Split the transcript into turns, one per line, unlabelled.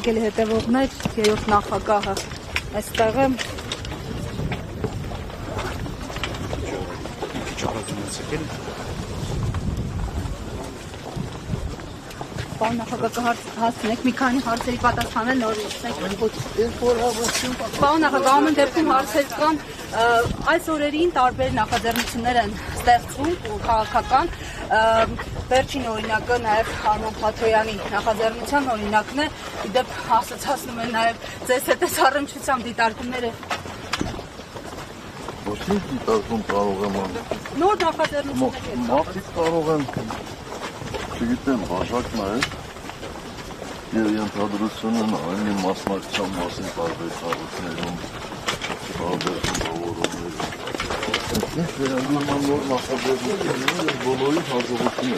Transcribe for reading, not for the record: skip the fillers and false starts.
եկել հետևողներ, երրորդ նախագահը այստեղ է։ Պարոն նախագահ, կհասցնեք մի քանի հարցերի պատասխանել նորից։ Պարոն նախագահ, ամեն դեպքում հարցեր կան, այս օրերին տարբեր նախաձեռնություններ են ստեղծվում քաղաքական, վերջին օրինակը նաև Արման Փաթոյանի նախաձեռնության օրինակն է, իդեպ ասացնում են նաև ձեզ հետ այս առնչությամբ դիտարկումները։
Ոչ մի դիտարկում կարող եմ անել։
Նոր նախաձեռնություններ։
Մարդիկ կարող են, չգիտեմ, բաժակն է և ենթադրություն են այն մասնակցության մասին տարբեր ծառություններում, տարբեր խմբավորումներում։ Վերանգման նոր նախաձեռնությունները բոլորի հաջողություն է։